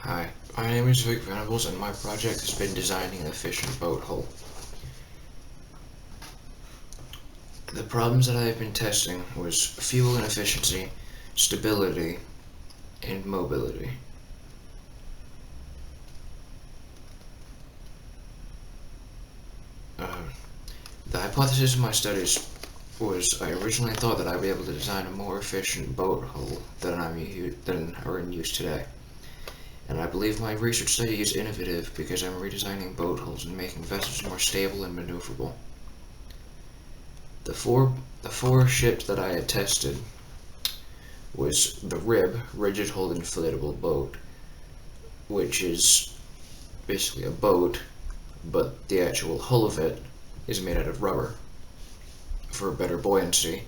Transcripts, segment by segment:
Hi, my name is Venables and my project has been designing an efficient boat hull. The problems that I have been testing was fuel inefficiency, stability, and mobility. The hypothesis of my studies was I originally thought that I'd be able to design a more efficient boat hull than are in use today. And I believe my research study is innovative because I'm redesigning boat hulls and making vessels more stable and maneuverable. The four ships that I had tested was the RIB, Rigid Hull Inflatable Boat, which is basically a boat, but the actual hull of it is made out of rubber for better buoyancy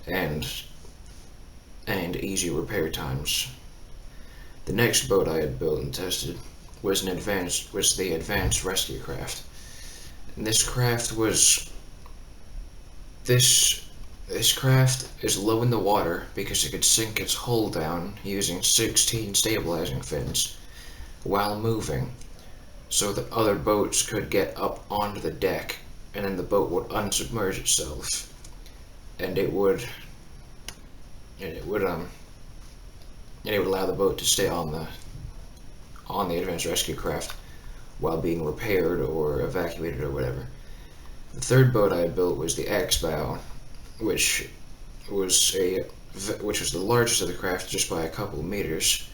and easy repair times. The next boat I had built and tested was the advanced rescue craft. And this craft is low in the water because it could sink its hull down using 16 stabilizing fins while moving, so that other boats could get up onto the deck, and then the boat would unsubmerge itself, and it would allow the boat to stay on the advanced rescue craft while being repaired or evacuated or whatever. The third boat I had built was the X-Bow, which was the largest of the craft just by a couple of meters,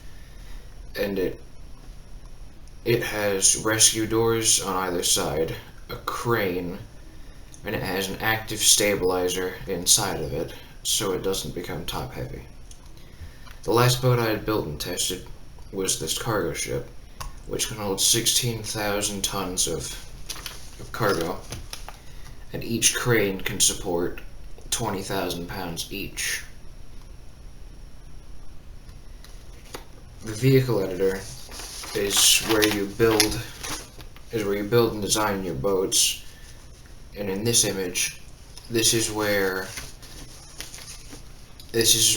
and it has rescue doors on either side, a crane, and it has an active stabilizer inside of it so it doesn't become top heavy. The last boat I had built and tested was this cargo ship, which can hold 16,000 tons of cargo, and each crane can support 20,000 pounds each. The vehicle editor is where you build and design your boats, and in this image, this is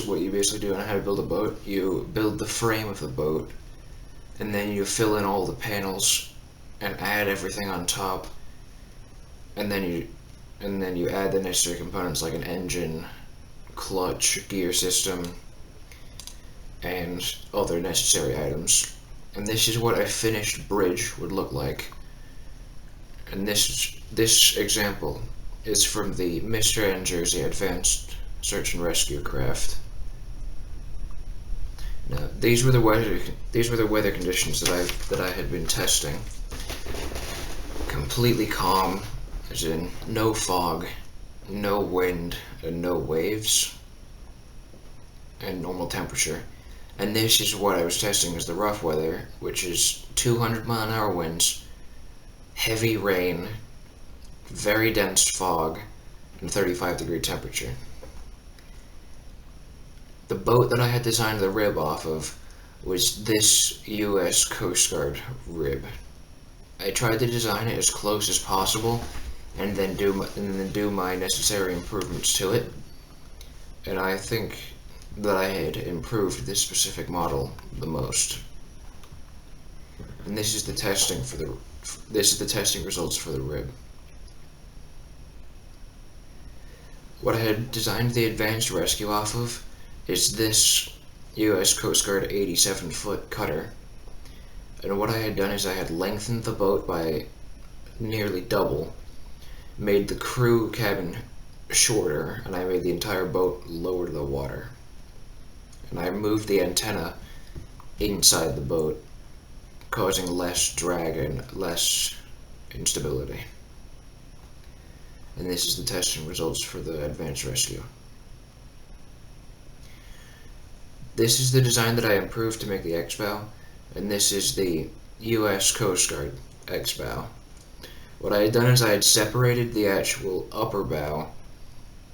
what you basically do on how to build a boat. You build the frame of the boat, and then you fill in all the panels and add everything on top, and then you add the necessary components like an engine, clutch, gear system, and other necessary items. And this is what a finished bridge would look like. And this example is from the Mr. and Jersey Advanced Search and Rescue craft. Now, these were the weather conditions that I had been testing. Completely calm, as in no fog, no wind, and no waves, and normal temperature. And this is what I was testing as the rough weather, which is 200-mile-an-hour winds, heavy rain, very dense fog, and 35-degree temperature. The boat that I had designed the rib off of was this US Coast Guard rib. I tried to design it as close as possible and then do my necessary improvements to it, and I think that I had improved this specific model the most. And this is the testing results for the rib. What I had designed the advanced rescue off of is this US Coast Guard 87-foot cutter. And what I had done is I had lengthened the boat by nearly double, made the crew cabin shorter, and I made the entire boat lower to the water. And I moved the antenna inside the boat, causing less drag and less instability. And this is the testing results for the advanced rescue. This is the design that I improved to make the X-Bow, and this is the US Coast Guard X-Bow. What I had done is I had separated the actual upper bow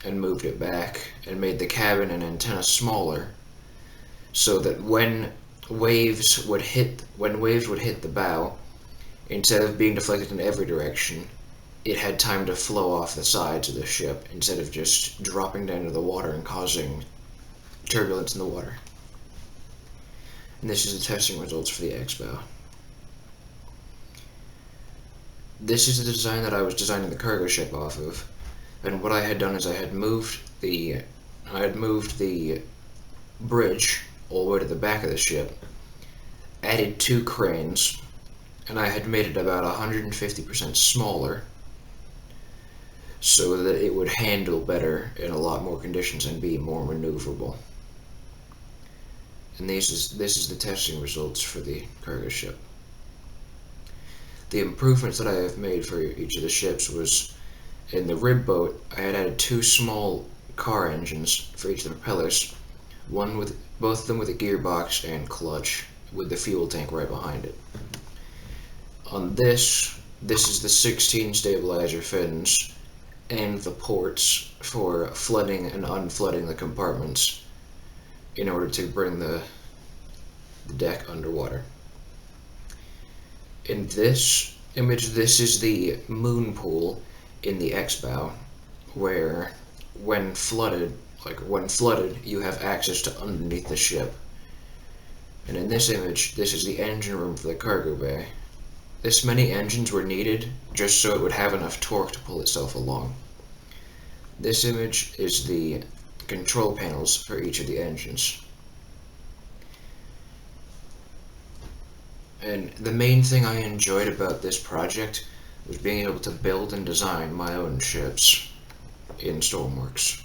and moved it back and made the cabin and antenna smaller, so that when waves would hit the bow, instead of being deflected in every direction, it had time to flow off the sides of the ship instead of just dropping down to the water and causing turbulence in the water. And this is the testing results for the X-Bow. This is the design that I was designing the cargo ship off of, and what I had done is I had moved the bridge all the way to the back of the ship, added 2 cranes, and I had made it about 150% smaller so that it would handle better in a lot more conditions and be more maneuverable. And this is the testing results for the cargo ship. The improvements that I have made for each of the ships was, in the rib boat, I had added 2 small car engines for each of the propellers, both of them with a gearbox and clutch, with the fuel tank right behind it. On this is the 16 stabilizer fins and the ports for flooding and unflooding the compartments in order to bring the deck underwater. In this image, this is the moon pool in the X-Bow, where when flooded, you have access to underneath the ship. And in this image, this is the engine room for the cargo bay. This many engines were needed just so it would have enough torque to pull itself along. This image is the control panels for each of the engines. And the main thing I enjoyed about this project was being able to build and design my own ships in Stormworks.